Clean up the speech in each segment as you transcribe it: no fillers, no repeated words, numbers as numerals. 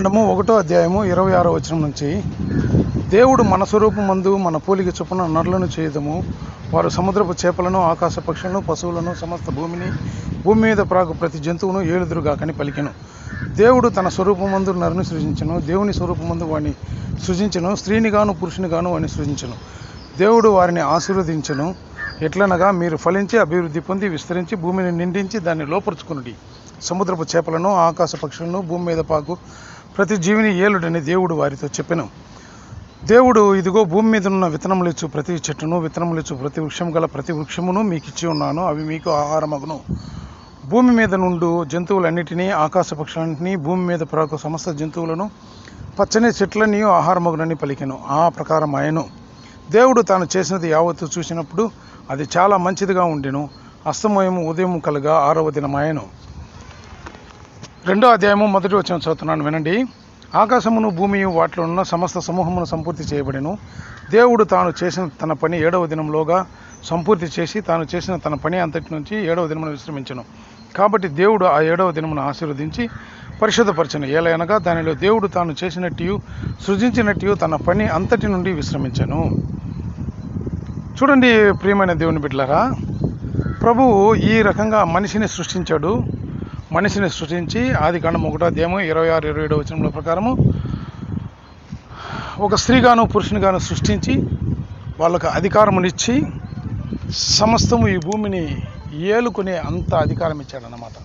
ఒకటో అధ్యాయము 26వ వచనం నుంచి, దేవుడు మన స్వరూపమందు మన పోలిక చొప్పున నరులను చేయదము, వారు సముద్రపు చేపలను, ఆకాశ పక్షులను, పశువులను, సమస్త భూమి మీద ప్రాకు ప్రతి జంతువును ఏలుదురుగాకని పలికెను. దేవుడు తన స్వరూపమందు నరుని సృజించను, దేవుని స్వరూపమందు వాడిని సృజించను, స్త్రీని గాను పురుషుని గాను వాడిని సృజించను. దేవుడు వారిని ఆశీర్వదించను, ఎట్లనగా మీరు ఫలించి అభివృద్ధి పొంది విస్తరించి భూమిని నిండించి దాన్ని లోపరుచుకునుడి. సముద్రపు చేపలను, ఆకాశ పక్షులను, భూమి మీద పాకు ప్రతి జీవిని ఏలుడని దేవుడు వారితో చెప్పెను. దేవుడు, ఇదిగో భూమి మీద ఉన్న విత్తనములిచ్చు ప్రతి చెట్టును, విత్తనములిచ్చు ప్రతి వృక్షం గల ప్రతి వృక్షమును మీకు ఇచ్చి ఉన్నాను, అవి మీకు ఆహారమగును. భూమి మీద నుండు జంతువులన్నిటినీ, ఆకాశ పక్షులన్నింటినీ, భూమి మీద ప్రాకు సమస్త జంతువులను, పచ్చని చెట్లన్నీ ఆహారమగునని పలికెను. ఆ ప్రకారం ఆయను. దేవుడు తాను చేసినది యావత్తు చూసినప్పుడు అది చాలా మంచిదిగా ఉండెను. అస్తమయము ఉదయం కలగా 6వ దినమాయెను. 2వ అధ్యాయము 1వ వచనం చదువుతున్నాను, వినండి. ఆకాశమును భూమియు వాటిలో ఉన్న సమస్త సమూహమును సంపూర్తి చేయబడెను. దేవుడు తాను చేసిన తన పని 7వ దినంలోగా సంపూర్తి చేసి తాను చేసిన తన పని అంతటి నుంచి 7వ దినమున విశ్రమించెను. కాబట్టి దేవుడు ఆ 7వ దినమును ఆశీర్వదించి పరిశుద్ధపరచెను. ఏలయనగా దానిలో దేవుడు తాను చేసినట్టు సృజించినట్టు తన పని అంతటి నుండి విశ్రమించెను. చూడండి ప్రియమైన దేవుని బిడ్డలారా, ప్రభువు ఈ రకంగా మనిషిని సృష్టించాడు. మనిషిని సృష్టించి ఆదికాండం 1వ అధ్యాయము 26, 27వ వచనముల ప్రకారము ఒక స్త్రీగాను పురుషునిగాను సృష్టించి వాళ్ళకు అధికారమునిచ్చి సమస్తము ఈ భూమిని ఏలుకునే అంత అధికారం ఇచ్చాడన్నమాట.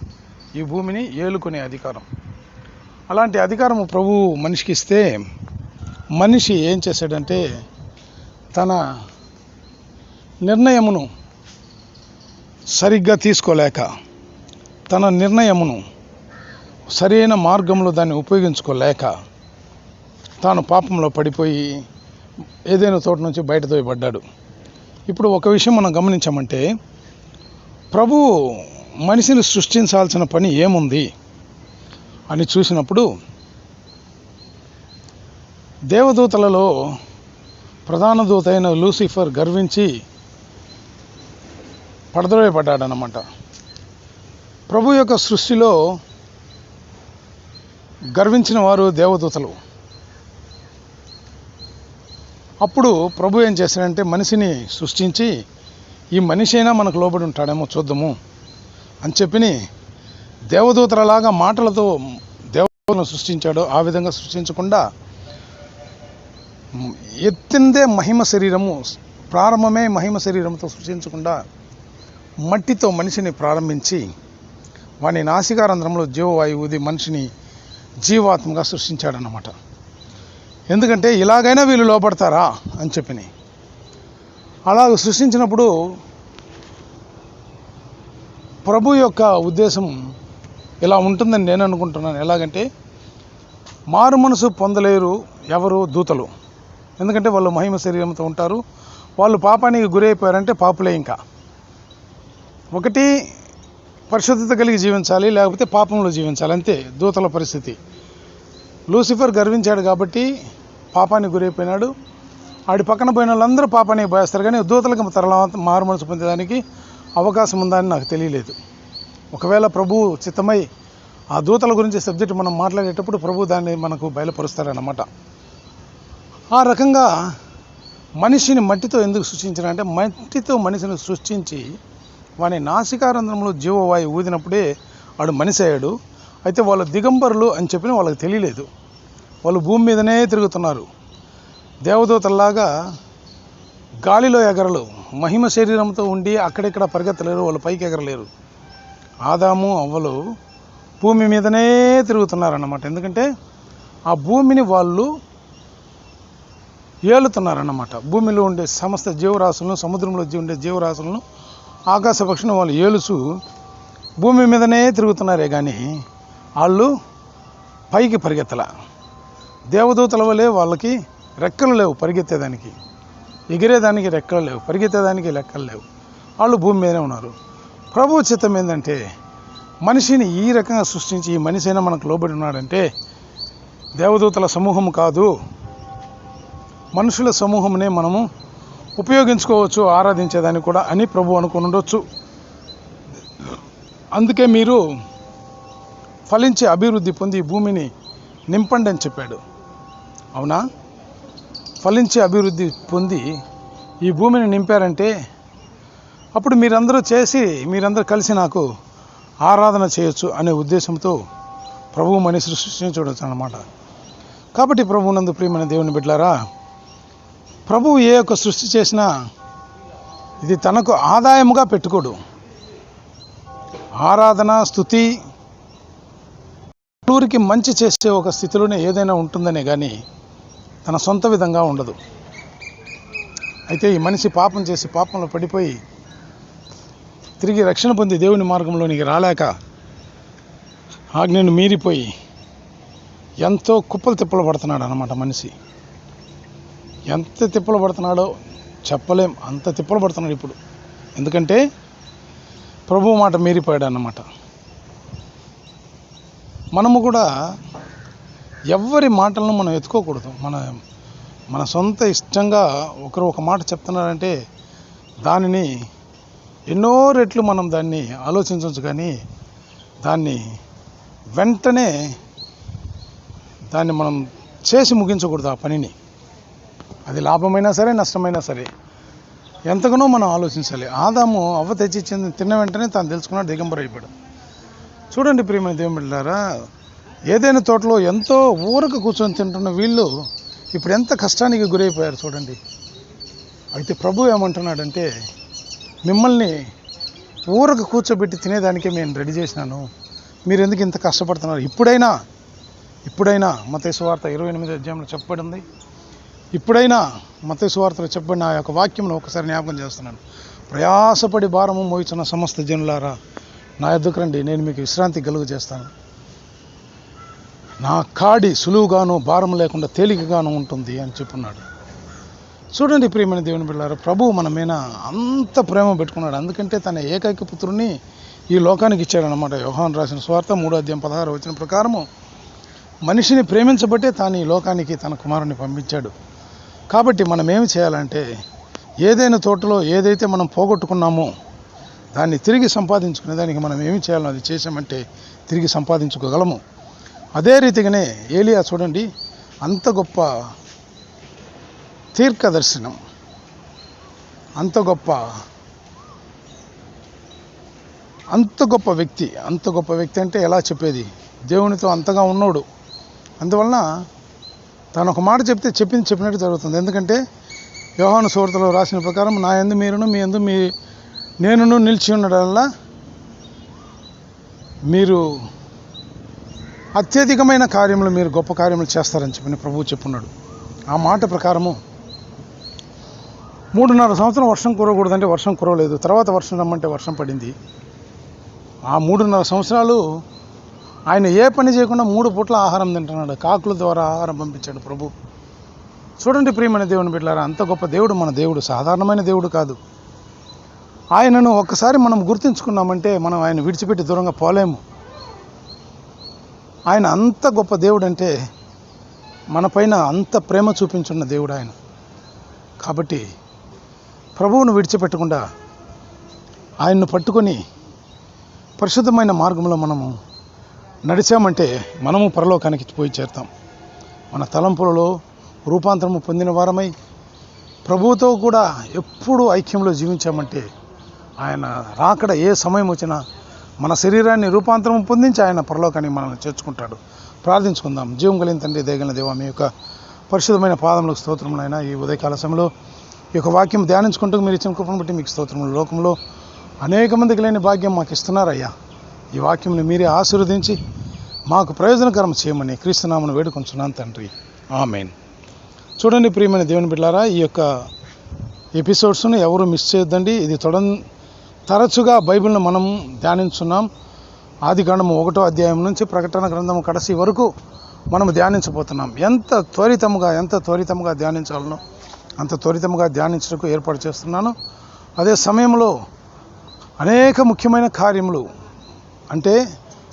ఈ భూమిని ఏలుకునే అధికారం. అలాంటి అధికారము ప్రభువు మనిషికి ఇస్తే మనిషి ఏం చేశాడంటే తన నిర్ణయమును సరిగ్గా తీసుకోలేక, తన నిర్ణయమును సరైన మార్గంలో దాన్ని ఉపయోగించుకోలేక తాను పాపంలో పడిపోయి ఏదైనా తోట నుంచి బయట తోయబడ్డాడు. ఇప్పుడు ఒక విషయం మనం గమనించామంటే, ప్రభువు మనిషిని సృష్టించాల్సిన పని ఏముంది అని చూసినప్పుడు, దేవదూతలలో ప్రధాన దూత అయిన లూసిఫర్ గర్వించి పడద్రోయబడ్డాడనమాట. ప్రభు యొక్క సృష్టిలో గర్వించిన వారు దేవదూతలు. అప్పుడు ప్రభు ఏం చేశాడంటే మనిషిని సృష్టించి ఈ మనిషి అయినా మనకు లోబడి ఉంటాడేమో చూద్దాము అని చెప్పి దేవదూతలలాగా మాటలతో దేవతలను సృష్టించాడు. ఆ విధంగా సృష్టించకుండా ఎత్తిందే మహిమ శరీరము, ప్రారంభమే మహిమ శరీరంతో సృష్టించకుండా మట్టితో మనిషిని ప్రారంభించి వాని నాసికారంధ్రంలో జీవవాయువు ఊది మనిషిని జీవాత్మగా సృష్టించాడన్నమాట. ఎందుకంటే ఇలాగైనా వీళ్ళు లోపడతారా అని చెప్పి అలాగ సృష్టించినప్పుడు ప్రభు యొక్క ఉద్దేశం ఇలా ఉంటుందని నేను అనుకుంటున్నాను. ఎలాగంటే మారు మనసు పొందలేరు ఎవరు? దూతలు. ఎందుకంటే వాళ్ళు మహిమ శరీరంతో ఉంటారు. వాళ్ళు పాపానికి గురైపోయారంటే పాపులే. ఇంకా ఒకటి పరిశుద్ధత కలిగి జీవించాలి, లేకపోతే పాపంలో జీవించాలి, అంతే దూతల పరిస్థితి. లూసిఫర్ గర్వించాడు కాబట్టి పాపానికి గురైపోయినాడు. ఆడి పక్కన పోయిన వాళ్ళందరూ పాపానికి భయస్తారు, కానీ దూతలకు తర్వాత మారు మనసు పొందేదానికి అవకాశం ఉందా అని నాకు తెలియలేదు. ఒకవేళ ప్రభు చిత్తమై ఆ దూతల గురించి సబ్జెక్ట్ మనం మాట్లాడేటప్పుడు ప్రభు దాన్ని మనకు బయలుపరుస్తారన్నమాట. ఆ రకంగా మనిషిని మట్టితో ఎందుకు సృష్టించారంటే, మట్టితో మనిషిని సృష్టించి వాని నాసికారంధ్రంలో జీవవాయువు ఊదినప్పుడే వాడు మనిషి అయ్యాడు. అయితే వాళ్ళు దిగంబరులు అని చెప్పిన వాళ్ళకి తెలియలేదు. వాళ్ళు భూమి మీదనే తిరుగుతున్నారు. దేవదూతల్లాగా గాలిలో ఎగరలు, మహిమ శరీరంతో ఉండి అక్కడిక్కడ పరిగెత్తలేరు, వాళ్ళు పైకి ఎగరలేరు. ఆదాము అవ్వలు భూమి మీదనే తిరుగుతున్నారన్నమాట. ఎందుకంటే ఆ భూమిని వాళ్ళు ఏలుతున్నారన్నమాట. భూమిలో ఉండే సమస్త జీవరాశులను, సముద్రంలో ఉండే జీవరాశులను, ఆకాశ పక్షులను వాళ్ళు ఏలుసు భూమి మీదనే తిరుగుతున్నారే కానీ వాళ్ళు పైకి పరిగెత్తల. దేవదూతల వలె వాళ్ళకి రెక్కలు లేవు పరిగెత్తేదానికి, ఎగిరేదానికి రెక్కలు లేవు, పరిగెత్తేదానికి రెక్కలు లేవు. వాళ్ళు భూమి మీదనే ఉన్నారు. ప్రభు చిత్తం ఏంటంటే మనిషిని ఈ రకంగా సృష్టించి ఈ మనిషి అయినా మనకు లోబడి ఉన్నాడంటే దేవదూతల సమూహం కాదు, మనుషుల సమూహంనే మనము ఉపయోగించుకోవచ్చు ఆరాధించేదాన్ని కూడా అని ప్రభు అనుకుని ఉండొచ్చు. అందుకే మీరు ఫలించి అభివృద్ధి పొంది భూమిని నింపండి అని చెప్పాడు. అవునా? ఫలించి అభివృద్ధి పొంది ఈ భూమిని నింపారంటే అప్పుడు మీరందరూ కలిసి నాకు ఆరాధన చేయొచ్చు అనే ఉద్దేశంతో ప్రభువు మనిషిని సృష్టించవచ్చు అన్నమాట. కాబట్టి ప్రభువునందు ప్రియమైన దేవుని బిడ్డలారా, ప్రభువు ఏ ఒక్క సృష్టి చేసినా ఇది తనకు ఆదాయముగా పెట్టుకోడు. ఆరాధన, స్తుతి ఊరికి మంచి చేసే ఒక స్థితిలోనే ఏదైనా ఉంటుందనే కానీ తన సొంత విధంగా ఉండదు. అయితే ఈ మనిషి పాపం చేసి పాపంలో పడిపోయి తిరిగి రక్షణ పొంది దేవుని మార్గంలోనికి రాలేక ఆజ్ఞను మీరిపోయి ఎంతో కుప్పలు తిప్పలు పడుతున్నాడు అన్నమాట. మనిషి ఎంత తిప్పలు పడుతున్నాడో చెప్పలేం, అంత తిప్పలు పడుతున్నాడు ఇప్పుడు. ఎందుకంటే ప్రభువు మాట మీరిపోయాడు అన్నమాట. మనము కూడా ఎవ్వరి మాటలను మనం ఎత్తుకోకూడదు. మన సొంత ఇష్టంగా ఒకరు ఒక మాట చెప్తున్నారంటే దానిని ఎన్నో రెట్లు మనం దాన్ని ఆలోచించవచ్చు, కానీ దాన్ని వెంటనే మనం చేసి ముగించకూడదు. ఆ పనిని అది లాభమైనా సరే నష్టమైనా సరే ఎంతగానో మనం ఆలోచించాలి. ఆదాము అవ్వ తెచ్చి తిన్న వెంటనే తాను తెలుసుకున్నాడు, దిగంబర అయిపోయాడు. చూడండి ప్రియమైన దేవుని బిడ్డలారా, ఏదైనా తోటలో ఎంతో ఊరకు కూర్చొని తింటున్న వీళ్ళు ఇప్పుడు ఎంత కష్టానికి గురైపోయారు చూడండి. అయితే ప్రభు ఏమంటున్నాడంటే, మిమ్మల్ని ఊరకు కూర్చోబెట్టి తినేదానికే నేను రెడీ చేసినాను, మీరు ఎందుకు ఇంత కష్టపడుతున్నారు? ఇప్పుడైనా మత్తయి సువార్త 28వ అధ్యాయంలో చెప్పబడింది. ఇప్పుడైనా మత్తయి సువార్తలో చెప్పబడిన ఆ యొక్క వాక్యంలో ఒకసారి జ్ఞాపకం చేస్తున్నాను. ప్రయాసపడి భారము మోయుచున్న సమస్త జనులారా నా యొద్దకు రండి, నేను మీకు విశ్రాంతి కలుగు చేస్తాను. నా కాడి సులువుగాను భారం లేకుండా తేలికగాను ఉంటుంది అని చెప్పున్నాడు. చూడండి ప్రియమైన దేవుని బిడ్డలారా, ప్రభువు మన మీద అంత ప్రేమ పెట్టుకున్నాడు. అందుకంటే తన ఏకైక పుత్రుని ఈ లోకానికి ఇచ్చాడనమాట. యోహాను రాసిన సువార్త 3వ అధ్యాయం 16వ వచనం ప్రకారము మనిషిని ప్రేమించబట్టే తాను ఈ లోకానికి తన కుమారుని పంపించాడు. కాబట్టి మనం ఏమి చేయాలంటే, ఏదైనా తోటలో ఏదైతే మనం పోగొట్టుకున్నామో దాన్ని తిరిగి సంపాదించుకునే దానికి మనం ఏమి చేయాలో అది చేసామంటే తిరిగి సంపాదించుకోగలము. అదే రీతిగానే ఏలియా చూడండి, అంత గొప్ప తీర్ఘదర్శనం, అంత గొప్ప వ్యక్తి అంటే ఎలా చెప్పేది, దేవునితో అంతగా ఉన్నోడు. అందువలన తాను ఒక మాట చెప్తే చెప్పినట్టు జరుగుతుంది. ఎందుకంటే యోహాను సువార్తలో రాసిన ప్రకారం నా యందు మీరును మీ యందు నేనును నిలిచి ఉండడం మీరు అత్యధికమైన కార్యములు, మీరు గొప్ప కార్యములు చేస్తారని చెప్పి ప్రభువు చెప్పున్నాడు. ఆ మాట ప్రకారము 3.5 సంవత్సరం వర్షం కురవకూడదంటే వర్షం కురవలేదు. తర్వాత వర్షం రమ్మంటే వర్షం పడింది. ఆ 3.5 సంవత్సరాలు ఆయన ఏ పని చేయకుండా 3 పూట్ల ఆహారం తింటున్నాడు. కాకుల ద్వారా ఆహారం పంపించాడు ప్రభు. చూడండి ప్రియమైన దేవుని బిడ్డలారా, అంత గొప్ప దేవుడు మన దేవుడు, సాధారణమైన దేవుడు కాదు. ఆయనను ఒక్కసారి మనం గుర్తించుకున్నామంటే మనం ఆయన విడిచిపెట్టి దూరంగా పోలేము. ఆయన అంత గొప్ప దేవుడు అంటే మనపైన అంత ప్రేమ చూపించున్న దేవుడు ఆయన. కాబట్టి ప్రభువును విడిచిపెట్టకుండా ఆయన్ను పట్టుకొని పరిశుద్ధమైన మార్గంలో మనము నడిచామంటే మనము పరలోకానికి పోయి చేరుతాం. మన తలంపులలో రూపాంతరము పొందిన వారమై ప్రభువుతో కూడా ఎప్పుడు ఐక్యంలో జీవించామంటే ఆయన రాకడ ఏ సమయం వచ్చినా మన శరీరాన్ని రూపాంతరం పొందించి ఆయన పరలోకానికి మనల్ని చేర్చుకుంటాడు. ప్రార్థించుకుందాం. జీవం కలిగిన తండ్రి, దయగలిగిన దేవా, మీ యొక్క పరిశుద్ధమైన పాదములకు స్తోత్రములైనా ఈ ఉదయకాల సమయంలో ఈ యొక్క వాక్యం ధ్యానించుకుంటూ మీరు ఇచ్చిన కృపను బట్టి మీకు స్తోత్రములు. లోకంలో అనేక మందికి లేని భాగ్యం మాకు ఇస్తున్నారయ్యా. ఈ వాక్యంని మీరే ఆశీర్వదించి మాకు ప్రయోజనకరం చేయమని క్రీస్తునామమున వేడుకొంచున్నాను తండ్రి, ఆమేన్. చూడండి ప్రియమైన దేవుని బిడ్డలారా, ఈ యొక్క ఎపిసోడ్స్ను ఎవరు మిస్ చేయొద్దండి. ఇది తరచుగా బైబిల్ను మనం ధ్యానించున్నాం. ఆదికాండము 1వ అధ్యాయం నుంచి ప్రకటన గ్రంథము కడసి వరకు మనం ధ్యానించబోతున్నాం. ఎంత త్వరితముగా ధ్యానించాలనో అంత త్వరితముగా ధ్యానించడానికి ఏర్పాటు చేస్తున్నాను. అదే సమయంలో అనేక ముఖ్యమైన కార్యములు, అంటే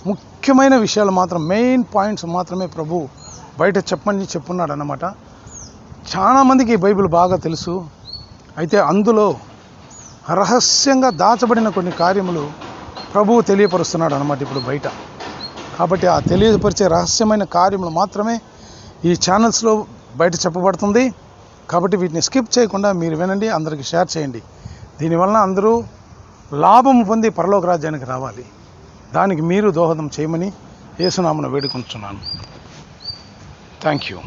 ముఖ్యమైన విషయాలు మాత్రం, మెయిన్ పాయింట్స్ మాత్రమే ప్రభు బయట చెప్పమని చెప్పున్నాడు అన్నమాట. చాలామందికి ఈ బైబిల్ బాగా తెలుసు. అయితే అందులో రహస్యంగా దాచబడిన కొన్ని కార్యములు ప్రభువు తెలియపరుస్తున్నాడు అన్నమాట ఇప్పుడు బయట. కాబట్టి ఆ తెలియపరిచే రహస్యమైన కార్యములు మాత్రమే ఈ ఛానల్స్లో బయట చెప్పబడుతుంది. కాబట్టి వీటిని స్కిప్ చేయకుండా మీరు వినండి, అందరికీ షేర్ చేయండి. దీనివలన అందరూ లాభం పొంది పరలోక రాజ్యానికి రావాలి. దానికి మీరు దోహదం చేయమని యేసునామమున వేడుకుంటున్నాను. Thank you.